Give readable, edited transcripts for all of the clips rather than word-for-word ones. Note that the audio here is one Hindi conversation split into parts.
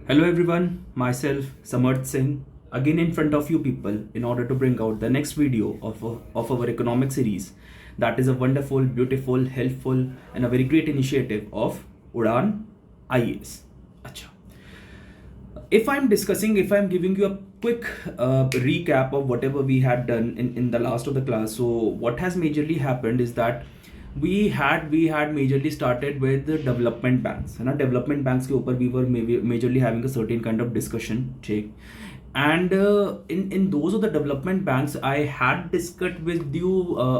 Hello everyone, myself Samarth Singh again in front of you people in order to bring out the next video of our economic series that is a wonderful, beautiful, helpful and a very great initiative of Udan IAS. Acha. If I'm giving you a quick recap of whatever we had done in the last of the class. So what has majorly happened is that we had majorly started with the development banks है ना. Development banks के ऊपर we were majorly having a certain kind of discussion, ठीक. And in those of the development banks I had discussed with you,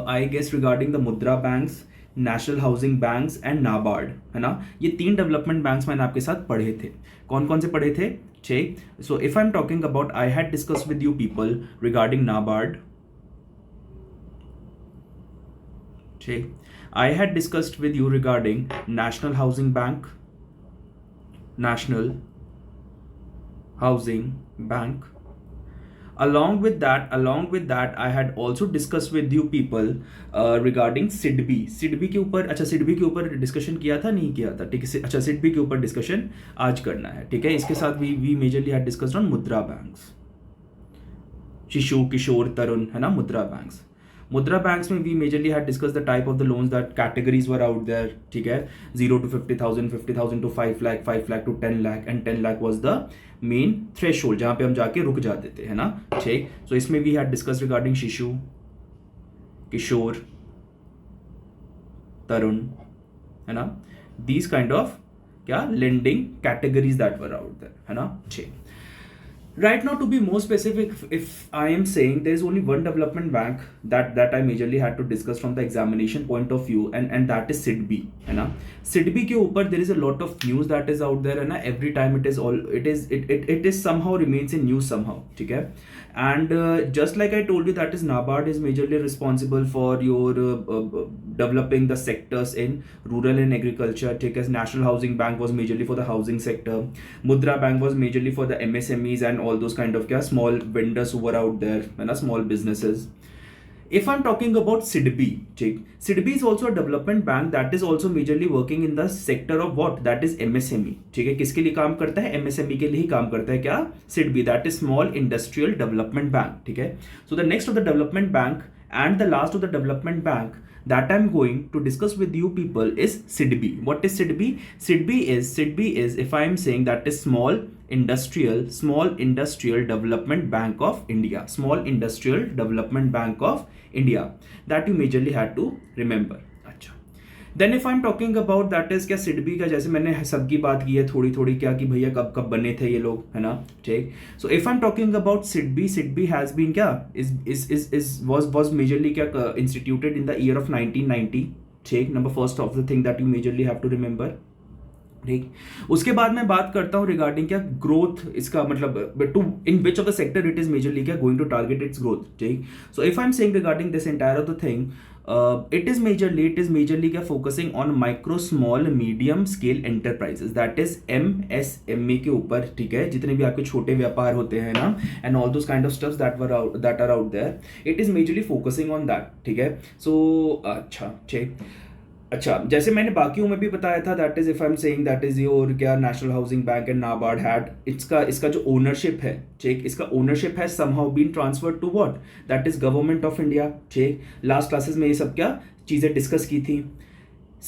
I guess regarding the Mudra banks, national housing banks and NABARD, है ना. ये तीन डेवलपमेंट बैंक्स मैंने आपके साथ पढ़े थे. कौन कौन से पढ़े थे? ठीक. So if I am talking about, I had discuss with you people regarding NABARD. ठीक. I had discussed with you regarding National housing Bank, National housing Bank. Along with that I had also discussed with you people regarding SIDBI के ऊपर. अच्छा, सिडबी के ऊपर डिस्कशन किया था, नहीं किया था? ठीक है. अच्छा, सिडबी के ऊपर डिस्कशन आज करना है. ठीक है. इसके साथ we majorly had discussed on Mudra banks, Shishu, Kishore, Tarun, है ना. मुद्रा बैंक्स में we majorly had discuss the type of the loans that categories were out there. ठीक है. 0 to 50,000, 50,000 to 5 lakh, 5 lakh to 10 lakh and 10 lakh was the main threshold जहां पे हम जाके रुक जाते थे, है ना. ठीक. सो इसमें वी हैड डिस्कस रिगार्डिंग शिशु, किशोर, तरुण, है ना. दीज काइंड ऑफ क्या lending categories that were out there, है ना. ठीक. Right now, to be more specific, if I am saying there is only one development bank that I majorly had to discuss from the examination point of view, and that is SIDBI, है ना. SIDBI के ऊपर there is a lot of news that is out there, है ना. Every time it is somehow remains in news somehow, ठीक है. And just like I told you, that is NABARD is majorly responsible for your developing the sectors in rural and agriculture. ठीक है. National Housing Bank was majorly for the housing sector. Mudra Bank was majorly for the MSMEs and all those kind of small vendors who were out there, and small businesses. If I'm talking about SIDBI, SIDBI is also a development bank that is also majorly working in the sector of what? That is MSME. ठीक है. किसके लिए काम करता है? MSME के लिए ही काम करता है क्या? SIDBI, that is Small Industrial Development Bank. ठीक है. So the next of the development bank and the last of the development bank that I'm going to discuss with you people is SIDBI. What is SIDBI? SIDBI is if I am saying that is Small Industrial Development Bank of India. Small Industrial Development Bank of India. That you majorly had to remember. अच्छा. Then if I'm talking about that is क्या सिडबी का, जैसे मैंने सबकी बात की है थोड़ी थोड़ी क्या कि भैया कब कब बने थे ये लोग, है ना. ठीक. So if I am talking about SIDBI has been क्या इज वाज मेजरली क्या instituted in the year of 1990. ठीक. Number first of the thing that you majorly have to remember. ठीक. उसके बाद मैं बात करता हूँ रिगार्डिंग क्या ग्रोथ, इसका मतलब to in which of the sector it is majorly क्या going to target its growth. ठीक. So if I am saying regarding this entire of the thing, it is majorly क्या focusing on micro small medium scale enterprises, that is MSME के ऊपर. ठीक है. जितने भी आपके छोटे व्यापार होते हैं ना, and all those kind of stuffs that are out there, it is majorly focusing on that. ठीक है. So अच्छा. ठीक. अच्छा, जैसे मैंने बाकियों में भी बताया था, that is if I am saying that is your क्या national housing bank and NABARD had इसका जो ओनरशिप है, ठीक, इसका ओनरशिप है somehow been transferred to what? That is government of India. ठीक. लास्ट क्लासेस में ये सब क्या चीजें डिस्कस की थी.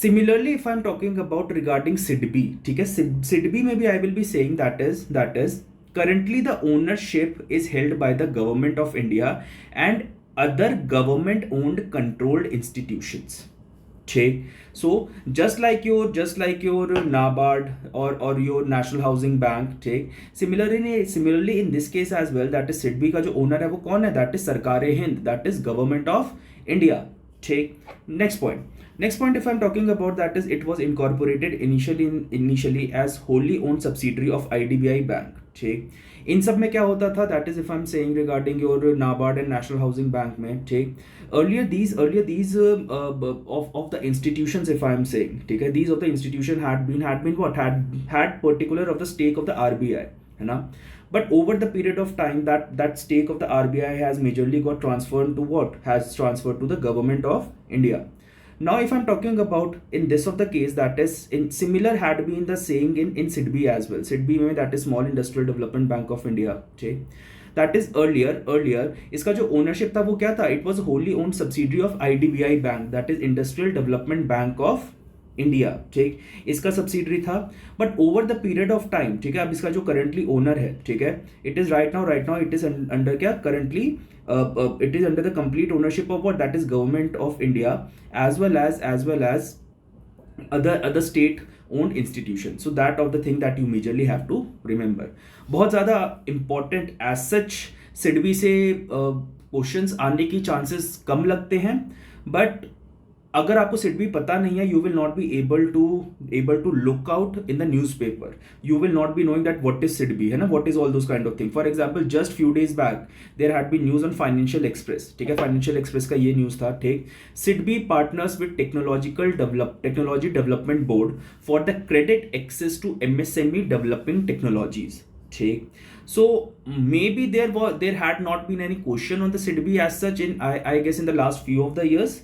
Similarly if I am talking about regarding SIDBI, ठीक है, सिडबी में भी I will be saying that is currently the ownership is held by the government of India and other government owned controlled institutions. ठीक. So just like your NABARD or your National Housing Bank. ठीक. Similarly in this case as well, that is SIDBI का जो ओनर है वो कौन है? That is सरकार Hind, that is government of India. ठीक. Next point if I'm talking about, that is it was incorporated initially as wholly owned subsidiary of IDBI Bank. ठीक. इन सब में क्या होता था? That is if I am saying regarding your NABARD and national housing bank में. ठीक. earlier these of the institutions, if I am saying, ठीक है, these of the institution had been what had particular of the stake of the RBI, है ना. But over the period of time, that stake of the RBI has majorly got transferred to what? Has transferred to the government of India. Now, if I'm talking about in this of the case, that is in similar had been the saying in SIDBI as well. SIDBI में that is Small Industrial Development Bank of India. ठीक, that is earlier इसका जो ownership था वो क्या था? It was wholly owned subsidiary of IDBI Bank, that is Industrial Development Bank of India. ठीक, इसका सब्सिडरी था. But over the period of time, ठीक है, अब इसका जो करंटली ओनर है, ठीक है, it is right now it is under क्या currently it is under the complete ownership of what, that is government of India as well as other state owned institution. So that of the thing that you majorly have to remember. बहुत ज़्यादा important as such सिडबी से क्वेश्चंस आने की चांसेस कम लगते हैं, बट अगर आपको सिडबी पता नहीं है, you will not be able to look out in the newspaper. You will not be knowing that what is SIDBI, है ना, what is all those kind of thing. For example just few days back there had been news on financial express. ठीक है, फाइनेंशियल एक्सप्रेस का ये न्यूज था. ठीक, SIDBI partners with technology development board for the credit access to MSME developing technologies. ठीक, so maybe there had not been any question on the SIDBI as such in I guess in the last few of the years,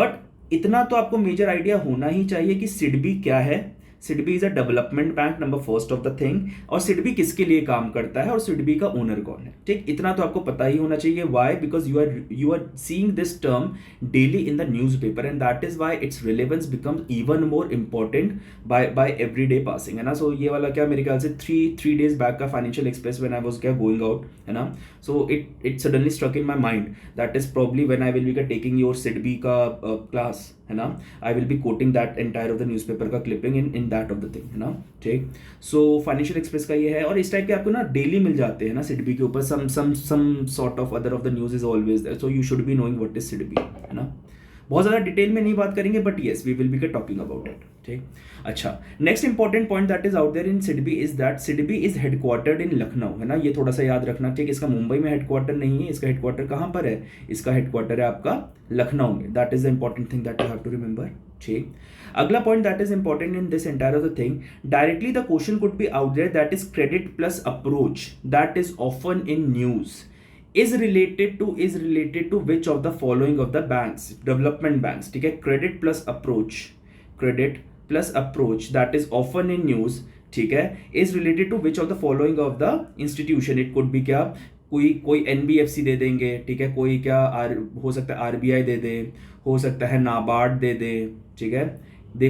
but इतना तो आपको मेजर आइडिया होना ही चाहिए कि सिडबी क्या है. SIDBI is a development bank, number first of the thing. और सिडबी किसके लिए काम करता है और सिडबी का ओनर कौन है. ठीक, इतना तो आपको पता ही होना चाहिए. Why? Because you are seeing this term daily in the newspaper and that is why its relevance becomes even more important by every day passing, है ना. सो ये वाला क्या मेरे ख्याल से थ्री डेज बैक का financial express when I was क्या गोइंग आउट, है ना. So it suddenly struck in my mind that is probably when I will be taking your SIDBI का क्लास, है ना. I will be quoting that entire of the newspaper का clipping in that of the thing, है ना. ठीक, सो फाइनेंशियल एक्सप्रेस का ये है. और इस टाइप के आपको ना डेली मिल जाते हैं ना सिडबी के ऊपर. Some sort of other of the news is always there, so you should be knowing what is SIDBI, है ना. बहुत ज़्यादा डिटेल में नहीं बात करेंगे, but yes we will be talking about it. ठीक, अच्छा, next important point that is out there in SIDBI is that SIDBI is headquartered in Lucknow, है ना. ये थोड़ा सा याद रखना. ठीक, इसका मुंबई में हेडक्वार्टर नहीं है. इसका हेडक्वार्टर कहाँ पर है? इसका हेडक्वार्टर है आपका लखनऊ में. That is the important thing that you have to remember. ठीक, अगला point that is important in this entire of the thing, directly the question could be out there, that is credit plus approach that is often in news is related to which of the following of the banks, development banks. ठीक है, credit plus approach that is often in news, ठीक है, is related to which of the following of the institution. It could be क्या, कोई NBFC दे देंगे. ठीक है, कोई क्या हो सकता है RBI दे दे, हो सकता है नाबार्ड दे दे. ठीक है, they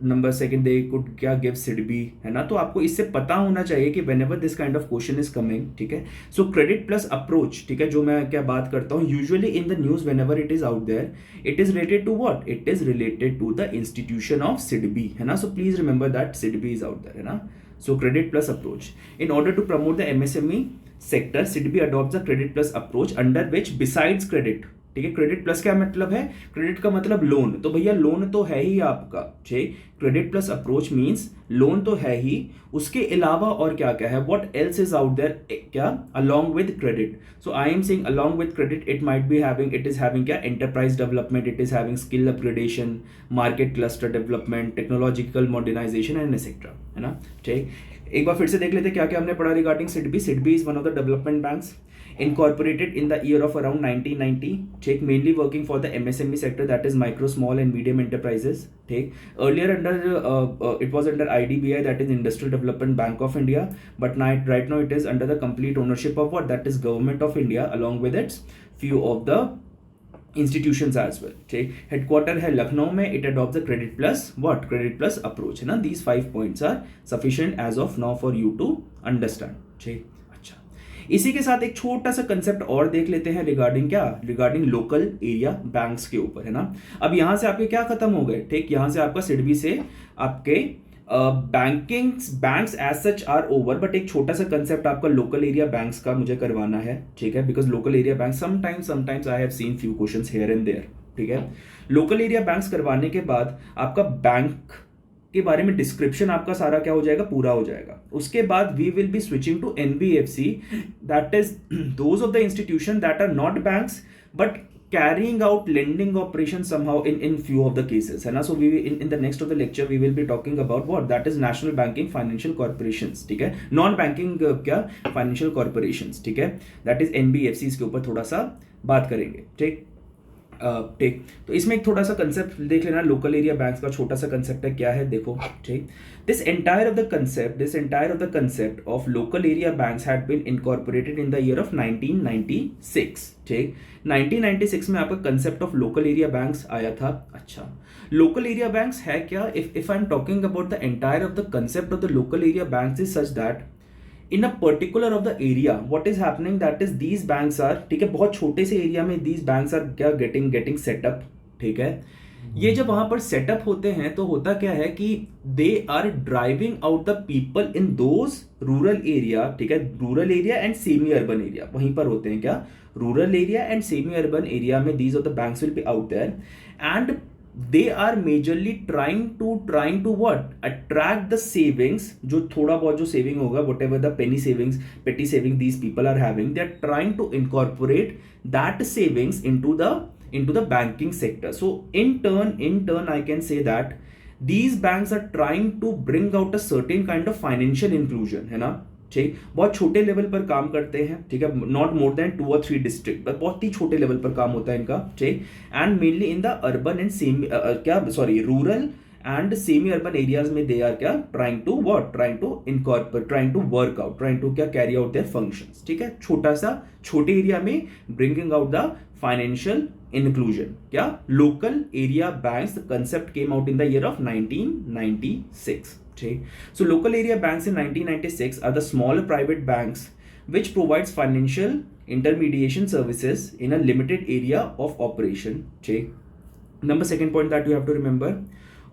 number second they could क्या गिव सिडबी, है ना. तो आपको इससे पता होना चाहिए कि whenever this kind of question is coming, ठीक है. सो क्रेडिट प्लस अप्रोच, ठीक है, जो मैं क्या बात करता हूँ usually in the news whenever it is out there, it is related to what? It is related to the institution of SIDBI, है ना. So please remember that SIDBI is out there, है ना. So credit plus approach. In order to promote the MSME sector, SIDBI adopt the credit plus approach under which besides credit. ठीक है, क्रेडिट प्लस क्या मतलब है? क्रेडिट का मतलब लोन. तो भैया लोन तो है ही आपका. ठीक, credit plus approach means loan तो है ही, उसके अलावा और क्या क्या है? What else is out there, क्या along with credit. So I am saying along with credit it might be having, it is having क्या, enterprise development, it is having skill upgradation, market cluster development, technological modernisation and etcetera, है ना. ठीक, एक बार फिर से देख लेते क्या क्या हमने पढ़ा regarding SIDBI. SIDBI is one of the development banks incorporated in the year of around 1990. Take, mainly working for the MSME sector, that is micro, small and medium enterprises. Take, earlier under it was under IDBI, that is Industrial Development Bank of India, but right now it is under the complete ownership of what, that is Government of India along with its few of the institutions as well. ठीक, हेडक्वार्टर है लखनऊ में. It adopt the credit plus what, credit plus approach, है ना. These 5 points are sufficient as of now for you to understand. ठीक, इसी के साथ एक छोटा सा कंसेप्ट और देख लेते हैं रिगार्डिंग क्या, रिगार्डिंग लोकल एरिया बैंक्स के ऊपर, है ना. अब यहां से आपके क्या खत्म हो गए. ठीक, यहां से आपका सिडबी से आपके banks as such are over, but एक छोटा सा कंसेप्ट आपका लोकल एरिया बैंक्स का मुझे करवाना है. ठीक है, because local area bank sometimes I have seen few questions here and there. ठीक है, लोकल एरिया बैंक्स करवाने के बाद आपका बैंक के बारे में डिस्क्रिप्शन आपका सारा क्या हो जाएगा, पूरा हो जाएगा. उसके बाद we will be switching to NBFC, that is those of the institution that are not banks but carrying out lending operation somehow in few of the cases, है ना. So we in the next of the lecture we will be talking about what, that is national banking financial corporations. ठीक है, नॉन बैंकिंग क्या financial corporations. ठीक है, that is NBFCs के ऊपर थोड़ा सा बात करेंगे. ठीक, ठीक, तो इसमें एक थोड़ा सा कंसेप्ट देख लेना, लोकल एरिया बैंक्स का छोटा सा कंसेप्ट है, क्या है देखो। ठीक, this entire of the concept of local area banks had been incorporated in the year of 1996। ठीक, 1996 में आपका concept of local area banks आया था। अच्छा, लोकल एरिया बैंक्स है क्या? If I am talking about the entire of the concept of the local area banks is such that in a particular of the area what is happening that is these banks are, ठीक है, बहुत छोटे से एरिया में दीज बैंक्स आर क्या गेटिंग सेटअप। ठीक है, ये जब वहां पर सेटअप होते हैं तो होता क्या है कि they are driving out the people in those rural area. ठीक है, rural area and semi urban area वहीं पर होते हैं क्या, rural area and semi urban area में these of the banks will be out there and they are majorly trying to what, attract the savings, जो थोड़ा बहुत जो saving होगा, whatever the petty savings these people are having, they are trying to incorporate that savings into the banking sector. So in turn I can say that these banks are trying to bring out a certain kind of financial inclusion, है ना। ठीक, बहुत छोटे लेवल पर काम करते हैं। ठीक है, not more than 2 or 3 district, पर बहुत ही छोटे लेवल पर काम होता है इनका। ठीक, and mainly in the urban and semi rural and semi urban areas में दे आर क्या trying to incorporate, trying to work out, trying to क्या कैरी आउट देयर फंक्शंस। ठीक है, छोटे एरिया में bringing out the financial inclusion, क्या local area banks, the concept came out in the year of 1996. Okay, so local area banks in 1996 are the small private banks which provides financial intermediation services in a limited area of operation. Okay, number second point that you have to remember,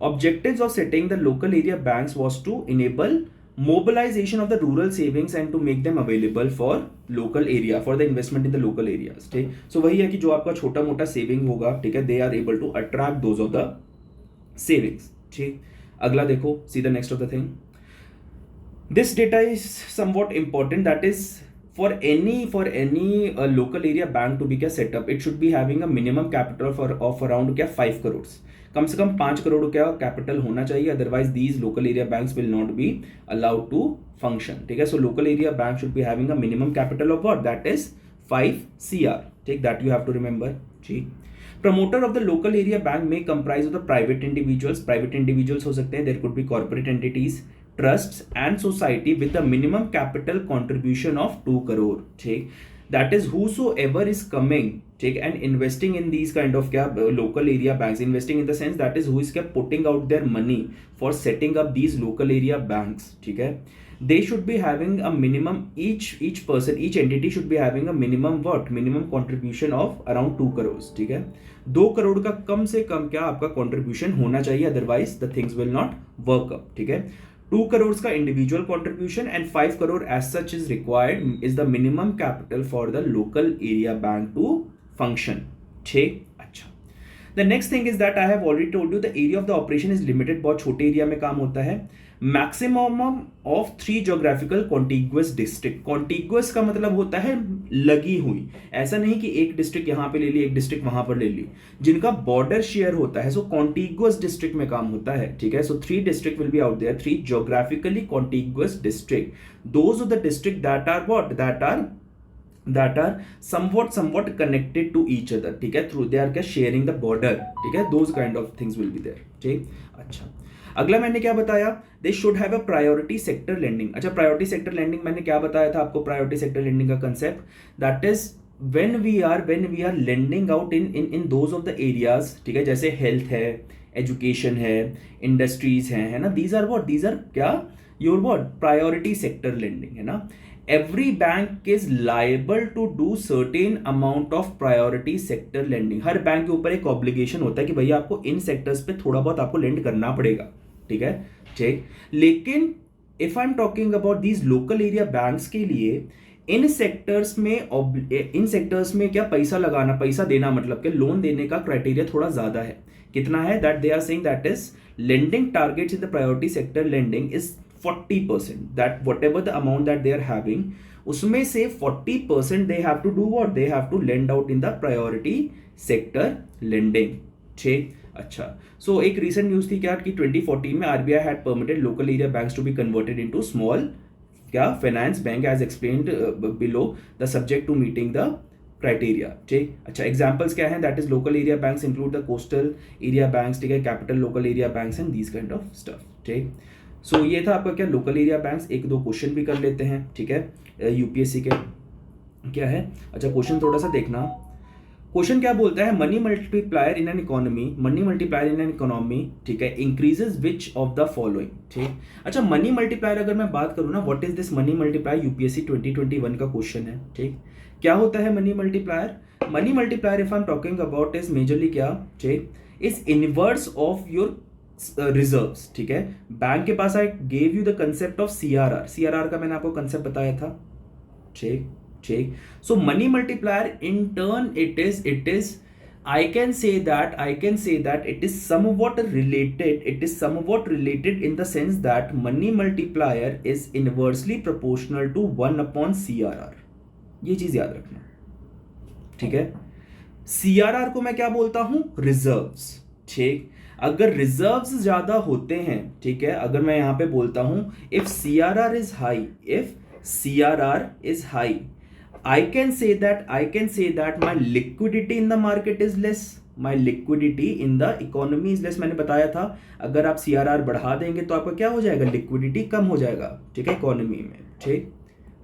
objectives of setting the local area banks was to enable mobilization of the rural savings and to make them available for local area, for the investment in the local areas. ठीक, so वही है कि जो आपका छोटा मोटा सेविंग होगा, ठीक है, they are able to attract those of the savings. ठीक, अगला देखो, see the next of the thing. This data is somewhat important, that is for any local area bank to be क्या set up, it should be having a minimum capital of around क्या 5 crores, कम से कम 5 करोड़ क्या कैपिटल होना चाहिए, otherwise these local area banks will not be allowed to function. ठीक है, so local area bank should be having a minimum capital of what, that is 5 CR. ठीक, that you have to remember. जी, promoter of the local area bank में comprise of the private individuals हो सकते हैं, there could be corporate entities, trusts and society with a minimum capital contribution of 2 crore. ठीक, that is whosoever is coming, ठीक, and investing in these kind of क्या local area banks, investing in the sense that is who is क्या putting out their money for setting up these local area banks. ठीक है, they should be having a minimum, each person, each entity should be having a minimum contribution of around 2 crores. ठीक है, 2 करोड़ का कम से कम क्या आपका कंट्रीब्यूशन होना चाहिए, otherwise the things will not work up. ठीक है, 2 crores का individual contribution and 5 crore as such is required is the minimum capital for the local area bank to function. ठीक, अच्छा, the next thing is that I have already told you the area of the operation is limited, बहुत छोटे एरिया में काम होता है। Maximum of 3 geographical contiguous district, contiguous का मतलब होता है लगी हुई, ऐसा नहीं कि एक डिस्ट्रिक्ट यहाँ पे ले ली, एक डिस्ट्रिक्ट वहां पर ले ली, जिनका बॉर्डर शेयर होता है, सो कॉन्टिग्युअस डिस्ट्रिक्ट में काम होता है। ठीक है, so 3 district will be out there, 3 geographically contiguous district, those of the district that are what, that are somewhat connected to each other. ठीक है, through they are क्या sharing the border. ठीक है, those kind of things will be there. ठीक, अच्छा, अगला मैंने क्या बताया, they should have a priority sector lending. अच्छा, priority sector lending मैंने क्या बताया था आपको, priority sector lending का concept, that is when we are lending out in those of the areas, ठीक है, जैसे health है, education है, industries है ना, these are क्या your what priority sector lending, है ना। Every bank is liable to do certain amount of priority sector lending. Her bank के ऊपर एक ऑब्लिगेशन होता है कि भैया आपको इन सेक्टर्स पे थोड़ा बहुत आपको लेंड करना पड़ेगा। ठीक है, ठीक, लेकिन if I am talking about these local area banks के लिए इन सेक्टर्स में क्या पैसा देना, मतलब कि लोन देने का क्राइटेरिया थोड़ा ज्यादा है। कितना है, that they are saying that is lending targets in the priority sector lending is 40%, that whatever the amount that they are having, उसमें से 40% they have to do what, they have to lend out in the priority sector lending. ठीक, अच्छा, so एक recent news थी क्या कि 2014 में RBI had permitted local area banks to be converted into small क्या finance bank as explained below, the subject to meeting the criteria, ठीक। अच्छा, एग्जांपल्स क्या हैं? That is local area banks include the coastal area banks, ठीक है, capital local area banks and these kind of stuff, ठीक। सो ये था आपका क्या लोकल एरिया बैंक्स। एक दो क्वेश्चन भी कर लेते हैं, ठीक है, यूपीएससी के क्या है। अच्छा, क्वेश्चन थोड़ा सा देखना। क्वेश्चन क्या बोलता है? Money multiplier in an economy, money multiplier in an economy, ठीक है, increases which of the following, ठीक। अच्छा, मनी मल्टीप्लायर अगर मैं बात करूं ना, what is this money multiplier? UPSC 2021 का क्वेश्चन है, ठीक। क्या होता है money multiplier? Money multiplier if I am talking about is majorly क्या, ठीक, is inverse of your reserves, ठीक है। बैंक के पास I gave you the concept of CRR, CRR का मैंने आपको कंसेप्ट बताया था, ठीक ठीक। So money multiplier in turn it is I can say that it is somewhat related in the sense that money multiplier is inversely proportional to 1 upon CRR। ये चीज याद रखना, ठीक है। CRR को मैं क्या बोलता हूं? रिजर्व्स, ठीक। अगर रिजर्व्स ज्यादा होते हैं, ठीक है, अगर मैं यहां पे बोलता हूं if CRR is high, I can say that my liquidity in the market is less, my liquidity in the economy is less। मैंने बताया था अगर आप CRR बढ़ा देंगे तो आपका क्या हो जाएगा? लिक्विडिटी कम हो जाएगा, ठीक है, इकोनॉमी में, ठीक।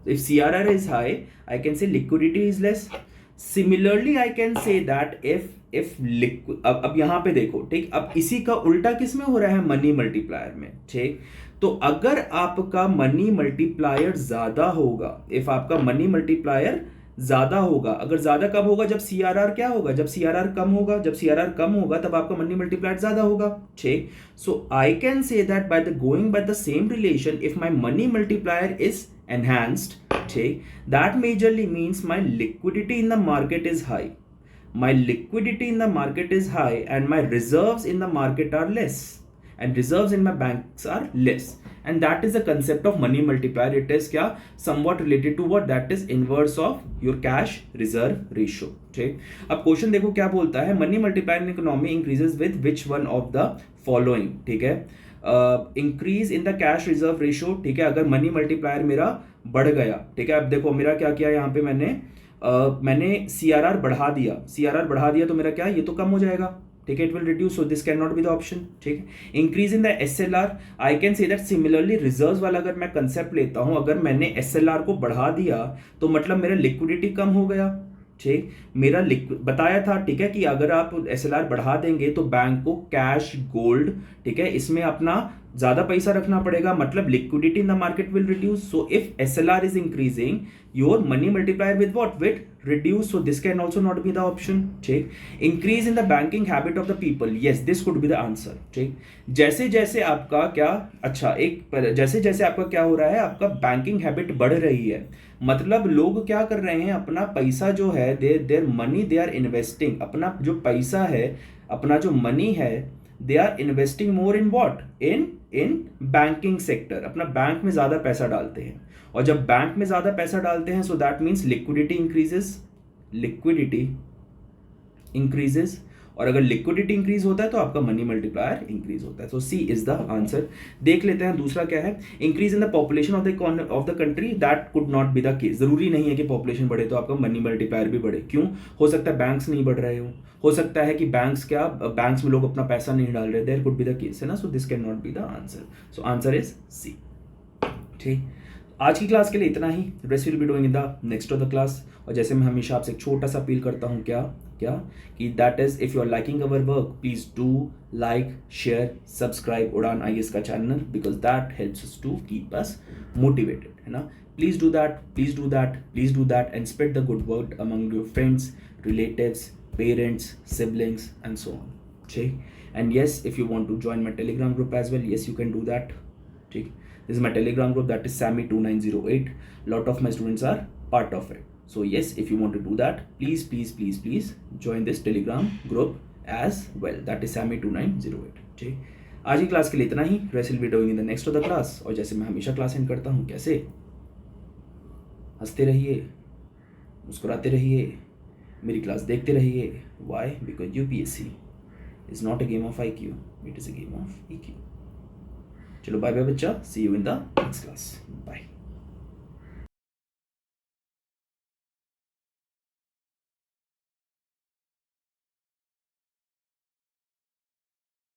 if CRR is high, I can say liquidity is less। Similarly I can say that if liquid, अब यहाँ पे देखो, ठीक, अब इसी का उल्टा किस में हो रहा है? मनी मल्टीप्लायर में, ठीक। तो अगर आपका मनी मल्टीप्लायर ज्यादा होगा, इफ आपका मनी मल्टीप्लायर ज्यादा होगा, अगर ज्यादा कब होगा? जब सीआरआर क्या होगा? जब सीआरआर कम होगा, जब सीआरआर कम होगा तब आपका मनी मल्टीप्लायर ज्यादा होगा, ठीक। So I can say that by the going by the same relation, if my money multiplier is enhanced, ठीक, that majorly means my liquidity in the market is high, my liquidity in the market is high and my reserves in the market are less, and reserves in my banks are less, and that is the concept of money multiplier। it is क्या? somewhat related to what? that is inverse of your cash reserve ratio, ठीक। अब क्वेश्चन देखो क्या बोलता है? Money multiplier in economy increases with which one of the following, ठीक है। Increase in the cash reserve ratio, ठीक है, अगर मनी मल्टीप्लायर मेरा बढ़ गया, ठीक है। अब देखो मेरा क्या किया यहाँ पे, मैंने सीआरआर बढ़ा दिया, तो मेरा क्या, ये तो कम हो जाएगा, ठीक है, it will reduce, so this can not be the option, ठीक है। Increase in the SLR, I can say that similarly reserves वाला अगर मैं कंसेप्ट लेता हूं, अगर मैंने एसएलआर को बढ़ा दिया तो मतलब मेरा लिक्विडिटी कम हो गया, ठीक। मेरा बताया था, ठीक है, कि अगर आप एसएलआर बढ़ा देंगे तो बैंक को कैश, गोल्ड, ठीक है, इसमें अपना ज्यादा पैसा रखना पड़ेगा, मतलब liquidity in the market will reduce. So if SLR is increasing, your money multiplier with what? With reduce, so this can also not be the option, ठीक। Increase in the banking habit of the people, yes this could be the answer, ठीक। जैसे जैसे आपका क्या, अच्छा, जैसे जैसे आपका क्या हो रहा है, आपका बैंकिंग हैबिट बढ़ रही है, मतलब लोग क्या कर रहे हैं, अपना पैसा जो है, their money they are investing, अपना जो पैसा है, अपना जो मनी है, they are investing more in what? In banking sector, अपना बैंक में ज्यादा पैसा डालते हैं, और जब बैंक में ज्यादा पैसा डालते हैं, so that means liquidity increases, और अगर लिक्विडिटी इंक्रीज होता है तो आपका मनी मल्टीप्लायर इंक्रीज होता है। सो सी इज द आंसर। देख लेते हैं दूसरा क्या है। Increase in the population of the country, that could not be the case. जरूरी नहीं है कि पॉपुलेशन बढ़े तो आपका मनी मल्टीप्लायर भी बढ़े, क्यों? हो सकता है बैंक्स नहीं बढ़ रहे हो सकता है कि बैंक्स में लोग अपना पैसा नहीं डाल रहे, there could be the case, है ना। So this can not be the answer, so answer is C, ठीक। आज की क्लास के लिए इतना ही, rest will be doing in the next of the class. और जैसे मैं हमेशा आपसे एक छोटा सा अपील करता हूँ, क्या कि that is if you are liking our work, please do like, share, subscribe Udaan IAS का channel, because that helps us to keep us motivated, है ना। Please do that and spread the good word among your friends, relatives, parents, siblings, and so on, ठीक। and yes, if you want to join my telegram group as well, yes you can do that, ठीक। this is my telegram group, that is Sammy2908, lot of my students are part of it, so yes, if you want to do that, please join this telegram group as well, that is Sammy2908, ठीक। आज की क्लास के लिए इतना ही, rest will be doing in the next of the class। और जैसे मैं हमेशा क्लास एंड करता हूँ, कैसे? हंसते रहिए, मुस्कुराते रहिए, मेरी क्लास देखते रहिए। Why? Because UPSC is not a game of IQ, it is a game of EQ। चलो बाय बाय बच्चा, see you in the next class, bye.